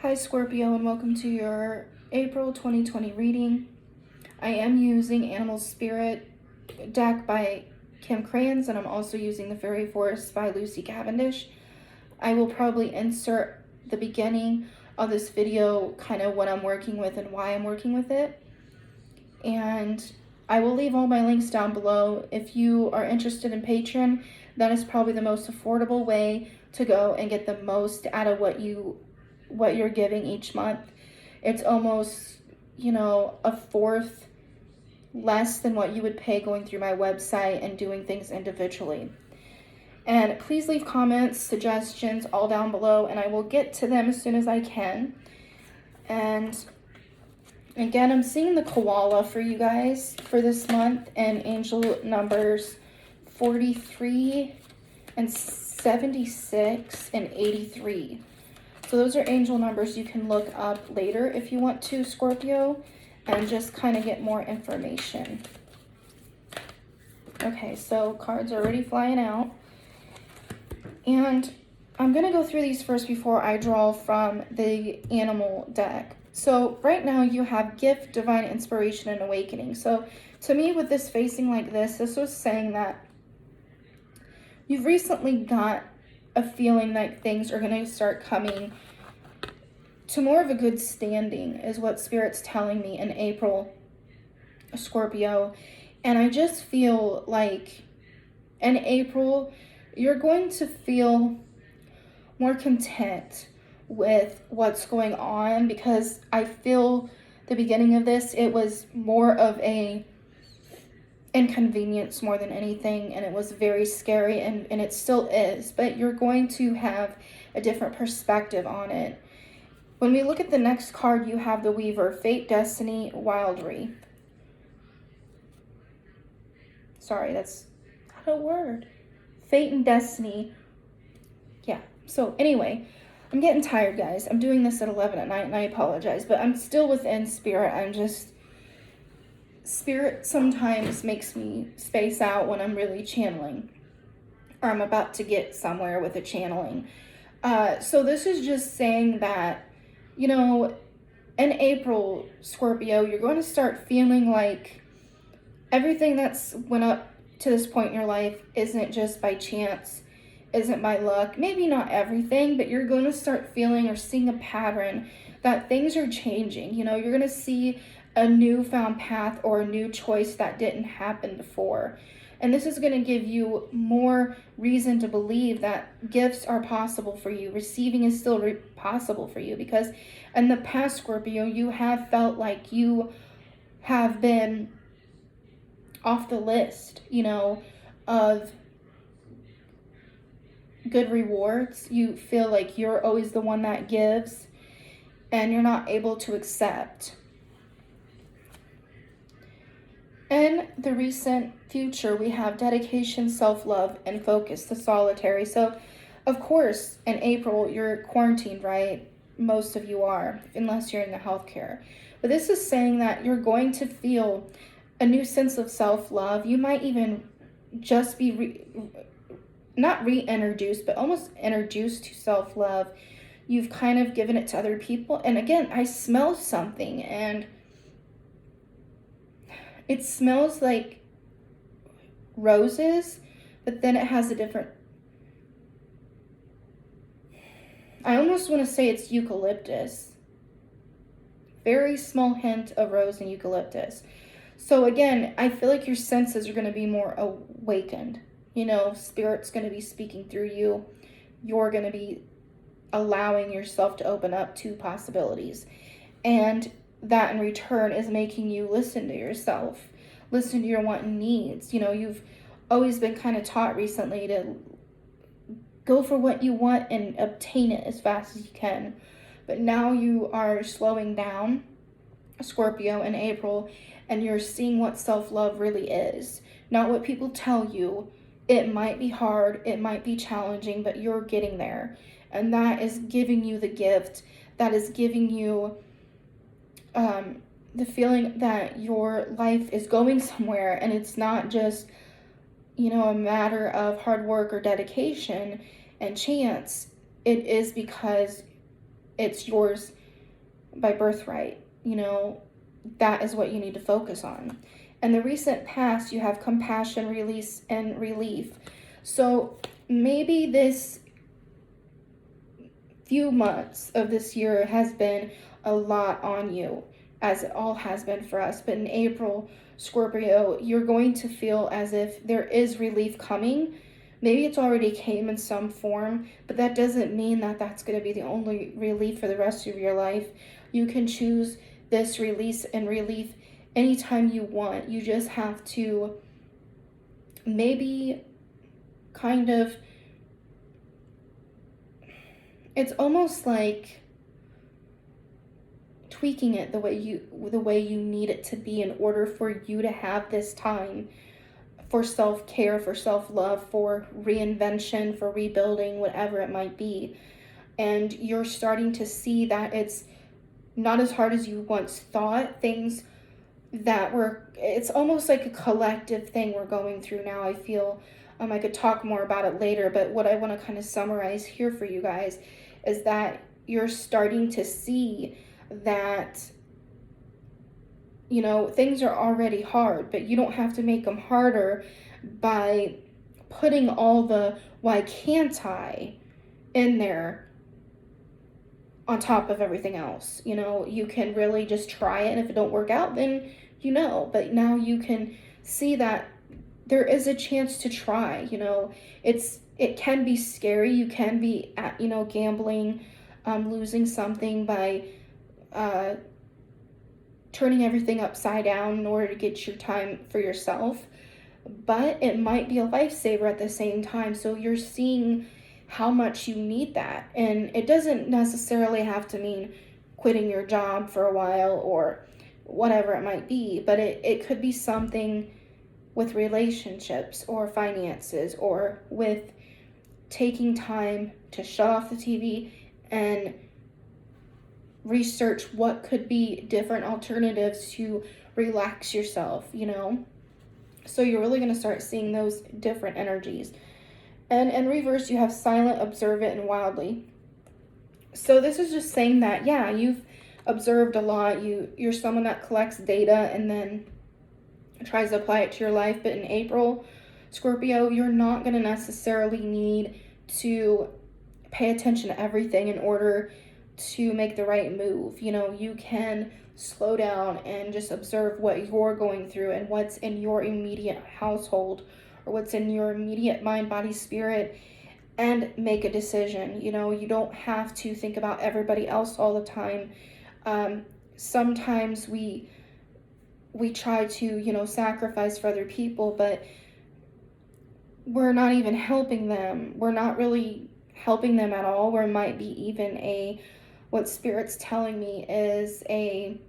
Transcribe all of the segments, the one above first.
Hi Scorpio, and welcome to your April 2020 reading. I am using Animal Spirit deck by Kim Crayons, and I'm also using the Fairy Forest by Lucy Cavendish. I will probably insert the beginning of this video kind of what I'm working with and why I'm working with it. And I will leave all my links down below. If you are interested in Patreon, that is probably the most affordable way to go and get the most out of what you're giving each month. It's almost, a fourth less than what you would pay going through my website and doing things individually. And please leave comments, suggestions all down below, and I will get to them as soon as I can. And again, I'm seeing the koala for you guys for this month, and angel numbers 43 and 76 and 83. So those are angel numbers you can look up later if you want to, Scorpio, and just kind of get more information. Okay, so cards are already flying out. And I'm going to go through these first before I draw from the animal deck. So right now you have gift, divine inspiration, and awakening. So to me, with this facing like this was saying that you've recently got a feeling like things are going to start coming to more of a good standing is what Spirit's telling me in April, Scorpio. And I just feel like in April, you're going to feel more content with what's going on, because I feel the beginning of this, it was more of a inconvenience more than anything, and it was very scary, and it still is, but you're going to have a different perspective on it. When we look at the next card, you have the Weaver, Fate, Destiny, Wild Wreath. Sorry, that's not a word. Fate and Destiny. Yeah, so anyway, I'm getting tired, guys. I'm doing this at 11 at night, and I apologize, but I'm still within Spirit. Spirit sometimes makes me space out when I'm really channeling, or I'm about to get somewhere with a channeling. So this is just saying that, in April, Scorpio, you're going to start feeling like everything that's went up to this point in your life isn't just by chance, isn't by luck. Maybe not everything, but you're going to start feeling or seeing a pattern that things are changing. You're going to see a newfound path or a new choice that didn't happen before. And this is going to give you more reason to believe that gifts are possible for you. Receiving is still possible for you, because in the past, Scorpio, you have felt like you have been off the list, of good rewards. You feel like you're always the one that gives, and you're not able to accept. In the recent future, we have dedication, self-love, and focus, the solitary. So, of course, in April, you're quarantined, right? Most of you are, unless you're in the healthcare. But this is saying that you're going to feel a new sense of self-love. You might even just be not reintroduced, but almost introduced to self-love. You've kind of given it to other people. And again, I smell something, and it smells like roses, but then it has a different, I almost want to say it's eucalyptus. Very small hint of rose and eucalyptus. So again, I feel like your senses are going to be more awakened. Spirit's going to be speaking through you. You're going to be allowing yourself to open up to possibilities. And that in return is making you listen to yourself, listen to your want and needs. You've always been kind of taught recently to go for what you want and obtain it as fast as you can. But now you are slowing down, Scorpio, in April, and you're seeing what self-love really is. Not what people tell you. It might be hard, it might be challenging, but you're getting there. And that is giving you the gift, that is giving you the feeling that your life is going somewhere, and it's not just, a matter of hard work or dedication and chance. It is because it's yours by birthright. You know, that is what you need to focus on. In the recent past, you have compassion, release, and relief. So maybe this few months of this year has been a lot on you, as it all has been for us. But in April, Scorpio, you're going to feel as if there is relief coming. Maybe it's already came in some form, but that doesn't mean that that's going to be the only relief for the rest of your life. You can choose this release and relief anytime you want. You just have to maybe kind of, it's almost like tweaking it the way you need it to be in order for you to have this time for self-care, for self-love, for reinvention, for rebuilding, whatever it might be. And you're starting to see that it's not as hard as you once thought. Things that it's almost like a collective thing we're going through now, I feel. I could talk more about it later, but what I want to kind of summarize here for you guys is that you're starting to see that, you know, things are already hard, but you don't have to make them harder by putting all the why can't I in there on top of everything else. You know, you can really just try it, and if it don't work out, then you know, but now you can see that there is a chance to try. You know, it can be scary. You can be at, you know, gambling, losing something by turning everything upside down in order to get your time for yourself, but it might be a lifesaver at the same time. So you're seeing how much you need that, and it doesn't necessarily have to mean quitting your job for a while or whatever it might be, but it could be something with relationships or finances, or with taking time to shut off the TV and research what could be different alternatives to relax yourself, you know? So you're really going to start seeing those different energies. And in reverse, you have silent, observant, and wildly. So this is just saying that, yeah, you've observed a lot. You're someone that collects data and then tries to apply it to your life. But in April, Scorpio, you're not going to necessarily need to pay attention to everything in order to make the right move. You know, you can slow down and just observe what you're going through and what's in your immediate household, or what's in your immediate mind, body, spirit, and make a decision. You know, you don't have to think about everybody else all the time. Sometimes we try to, you know, sacrifice for other people, but we're not even helping them. We're not really helping them at all. Or it might be even what Spirit's telling me is a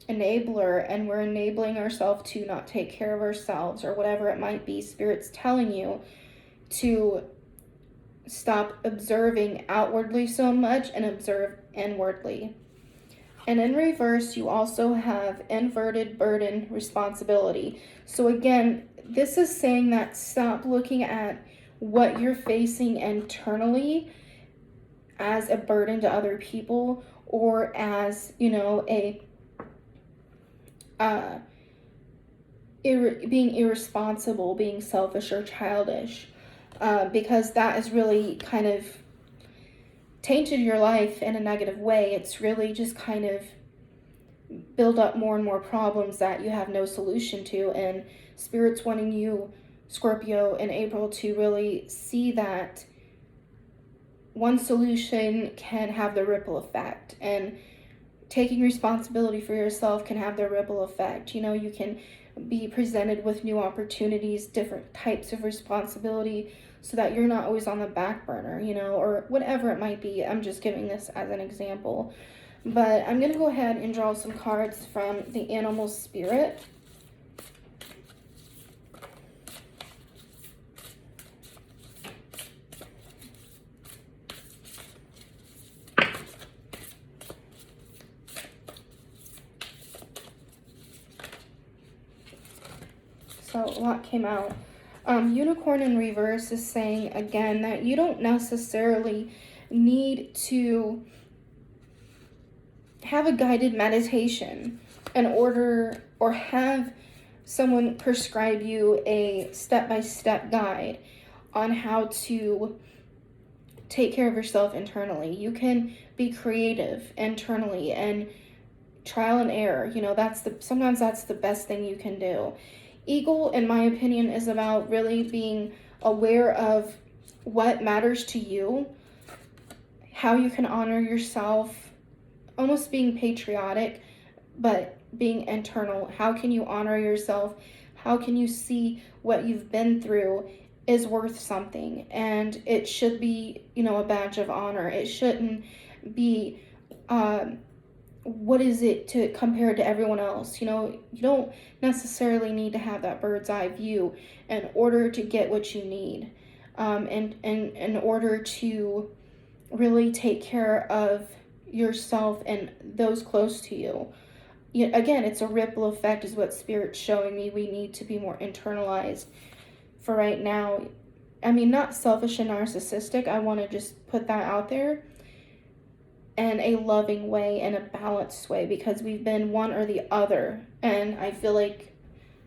enabler, and we're enabling ourselves to not take care of ourselves, or whatever it might be. Spirit's telling you to stop observing outwardly so much and observe inwardly. And in reverse, you also have inverted burden responsibility. So again, this is saying that stop looking at what you're facing internally as a burden to other people, or as, you know, being irresponsible, being selfish or childish, because that has really kind of tainted your life in a negative way. It's really just kind of build up more and more problems that you have no solution to. And Spirit's wanting you, Scorpio, in April to really see that one solution can have the ripple effect, and taking responsibility for yourself can have the ripple effect. You know, you can be presented with new opportunities, different types of responsibility, so that you're not always on the back burner, you know, or whatever it might be. I'm just giving this as an example. But I'm going to go ahead and draw some cards from the animal spirit. So a lot came out. Unicorn in reverse is saying, again, that you don't necessarily need to have a guided meditation in order, or have someone prescribe you a step-by-step guide on how to take care of yourself internally. You can be creative internally and trial and error. Sometimes that's the best thing you can do. Eagle, in my opinion, is about really being aware of what matters to you, how you can honor yourself, almost being patriotic, but being internal. How can you honor yourself? How can you see what you've been through is worth something? And it should be, a badge of honor. It shouldn't be, what is it to compare to everyone else? You don't necessarily need to have that bird's eye view in order to get what you need. And in order to really take care of yourself and those close to you. Again, it's a ripple effect is what Spirit's showing me. We need to be more internalized for right now. I mean, not selfish and narcissistic. I want to just put that out there in a loving way, in a balanced way, because we've been one or the other. And I feel like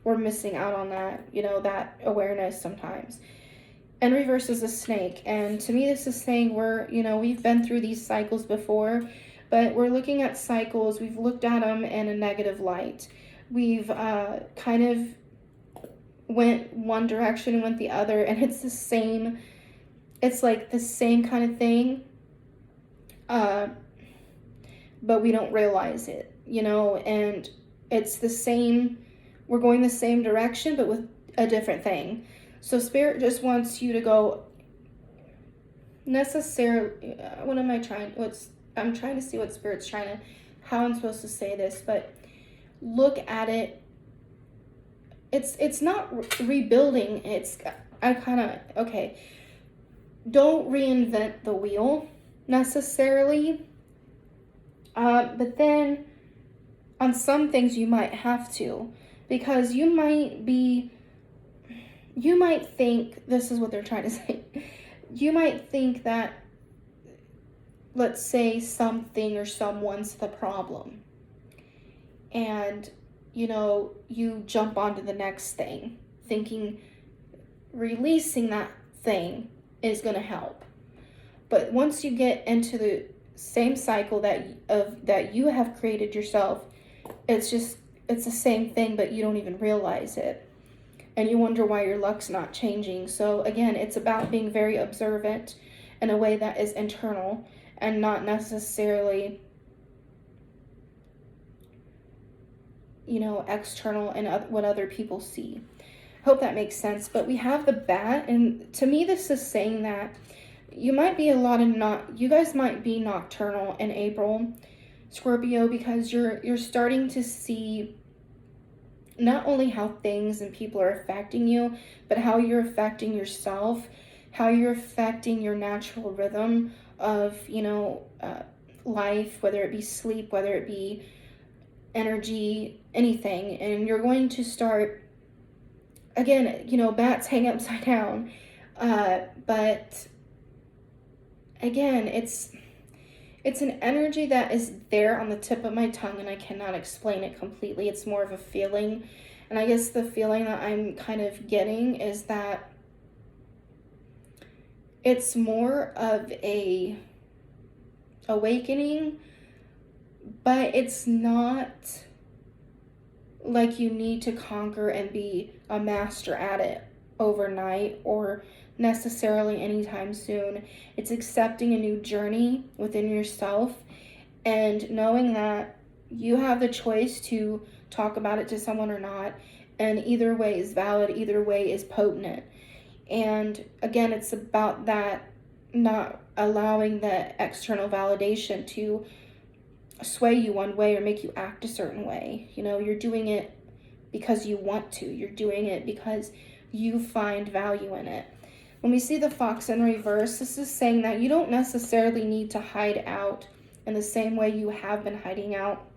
we're missing out on that, that awareness sometimes. And reverse is a snake. And to me, this is saying we've been through these cycles before, but we're looking at cycles. We've looked at them in a negative light. We've kind of went one direction and went the other, and it's like the same kind of thing, but we don't realize it, and it's the same, we're going the same direction, but with a different thing. So Spirit just wants you to go necessarily, I'm trying to see what Spirit's how I'm supposed to say this, but look at it. It's not rebuilding. Don't reinvent the wheel necessarily. But then on some things you might have to, because you might think, this is what they're trying to say. You might think that, let's say, something or someone's the problem. And, you jump onto the next thing, thinking releasing that thing is going to help. But once you get into the same cycle that you have created yourself, it's the same thing, but you don't even realize it. And you wonder why your luck's not changing. So again, it's about being very observant in a way that is internal and not necessarily, external and what other people see. Hope that makes sense. But we have the bat, and to me this is saying that you might be you guys might be nocturnal in April, Scorpio, because you're starting to see not only how things and people are affecting you, but how you're affecting yourself, how you're affecting your natural rhythm of, life, whether it be sleep, whether it be energy, anything. And you're going to start, again, bats hang upside down. But again, it's an energy that is there on the tip of my tongue, and I cannot explain it completely. It's more of a feeling. And I guess the feeling that I'm kind of getting is that it's more of a awakening, but it's not like you need to conquer and be a master at it overnight or necessarily anytime soon. It's accepting a new journey within yourself and knowing that you have the choice to talk about it to someone or not, and either way is valid, either way is potent. And again, it's about that, not allowing the external validation to sway you one way or make you act a certain way. You're doing it because you want to. You're doing it because you find value in it. When we see the fox in reverse, this is saying that you don't necessarily need to hide out in the same way you have been hiding out.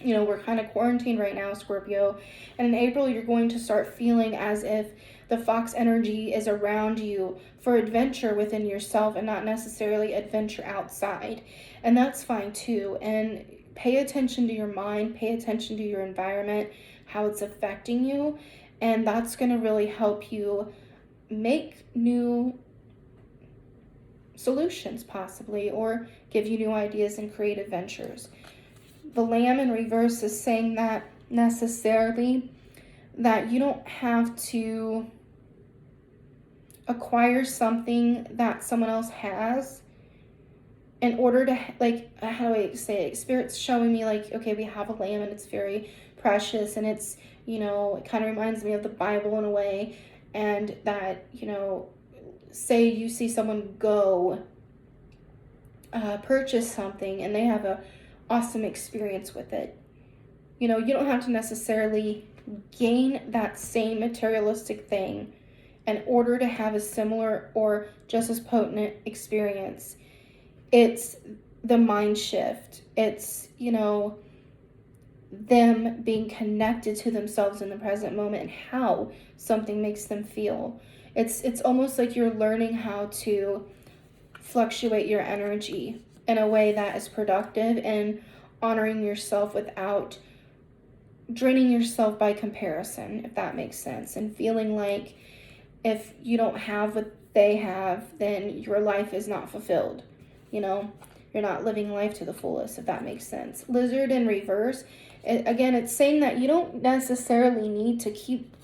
We're kind of quarantined right now, Scorpio. And in April, you're going to start feeling as if the fox energy is around you for adventure within yourself and not necessarily adventure outside. And that's fine too. And pay attention to your mind, pay attention to your environment, how it's affecting you, and that's going to really help you make new solutions possibly, or give you new ideas and creative ventures. The Lamb in reverse is saying that necessarily that you don't have to acquire something that someone else has in order to, like, how do I say it? Spirit's showing me, like, okay, we have a lamb and it's very precious, and it's, you know, it kind of reminds me of the Bible in a way, and that, you know, say you see someone go purchase something and they have a awesome experience with it. You know, you don't have to necessarily gain that same materialistic thing in order to have a similar or just as potent experience. It's the mind shift. It's, you know, them being connected to themselves in the present moment and how something makes them feel. It's almost like you're learning how to fluctuate your energy in a way that is productive and honoring yourself without draining yourself by comparison, if that makes sense, and feeling like if you don't have what they have, then your life is not fulfilled. You know, you're not living life to the fullest, if that makes sense. Lizard in reverse, again, it's saying that you don't necessarily need to keep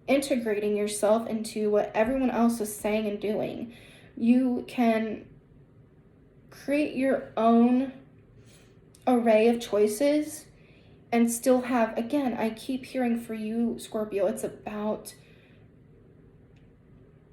integrating yourself into what everyone else is saying and doing. You can create your own array of choices and still have, again, I keep hearing for you, Scorpio, it's about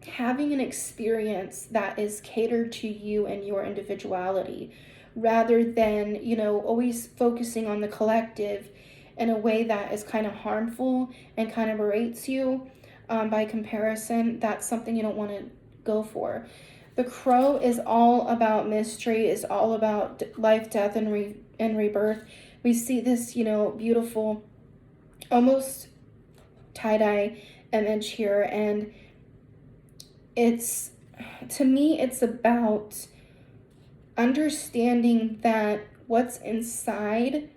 having an experience that is catered to you and your individuality, rather than, you know, always focusing on the collective in a way that is kind of harmful and kind of berates you by comparison. That's something you don't want to go for. The Crow is all about mystery, is all about life, death, and rebirth. We see this, you know, beautiful, almost tie-dye image here, and it's, to me, it's about understanding that what's inside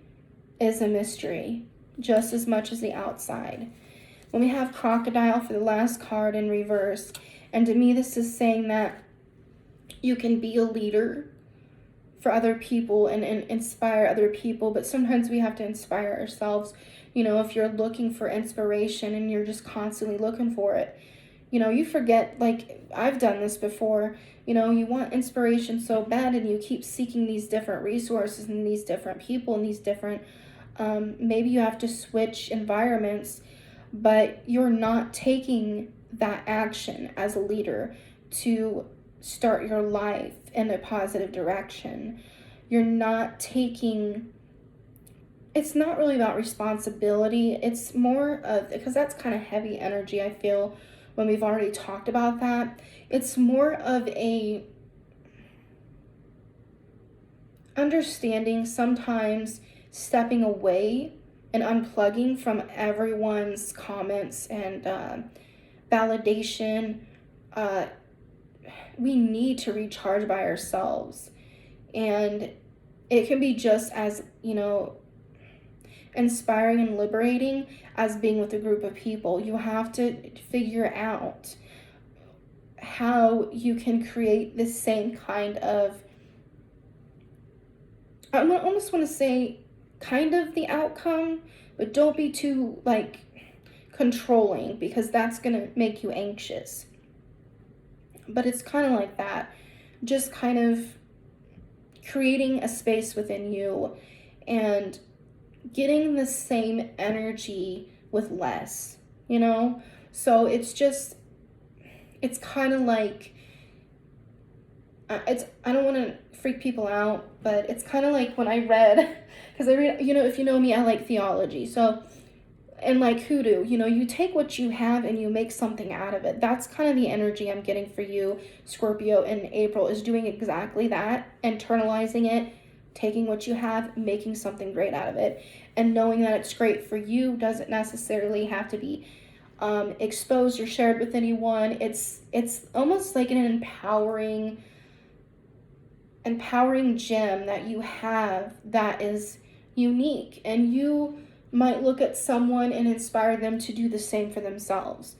is a mystery just as much as the outside. When we have Crocodile for the last card in reverse, and to me this is saying that you can be a leader for other people and inspire other people, but sometimes we have to inspire ourselves. You know, if you're looking for inspiration and you're just constantly looking for it, you know, you forget, like, I've done this before, you know, you want inspiration so bad and you keep seeking these different resources and these different people and these different, maybe you have to switch environments, but you're not taking that action as a leader to start your life in a positive direction. You're not taking, it's not really about responsibility. It's more of, because that's kind of heavy energy, I feel, when we've already talked about that. It's more of a understanding, sometimes stepping away and unplugging from everyone's comments and validation. We need to recharge by ourselves, and it can be just as, you know, inspiring and liberating as being with a group of people. You have to figure out how you can create the same kind of, I almost want to say kind of the outcome, but don't be too, like, controlling, because that's going to make you anxious. But it's kind of like that, just kind of creating a space within you and getting the same energy with less, you know? So it's just, it's kind of like, I don't want to freak people out, but it's kind of like when I read, because I read, you know, if you know me, I like theology. So, and like hoodoo, you know, you take what you have and you make something out of it. That's kind of the energy I'm getting for you, Scorpio, in April, is doing exactly that, internalizing it, taking what you have, making something great out of it, and knowing that it's great for you doesn't necessarily have to be exposed or shared with anyone. It's almost like an empowering empowering gem that you have that is unique, and you might look at someone and inspire them to do the same for themselves.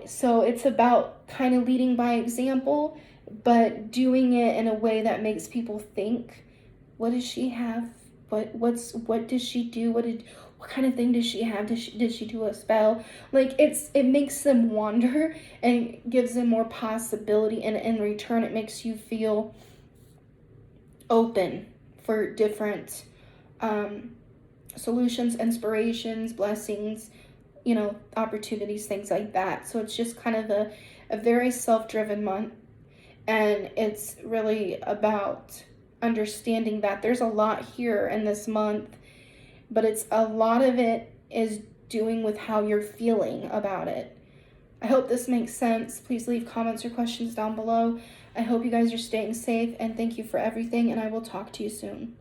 So it's about kind of leading by example, but doing it in a way that makes people think, what does she have? What does she do? What kind of thing does she have? Did she do a spell? Like, it makes them wonder and gives them more possibility, and in return it makes you feel open for different solutions, inspirations, blessings, opportunities, things like that. So it's just kind of a very self-driven month, and it's really about understanding that there's a lot here in this month, but it's a lot of it is doing with how you're feeling about it. I hope this makes sense. Please leave comments or questions down below. I hope you guys are staying safe, and thank you for everything, and I will talk to you soon.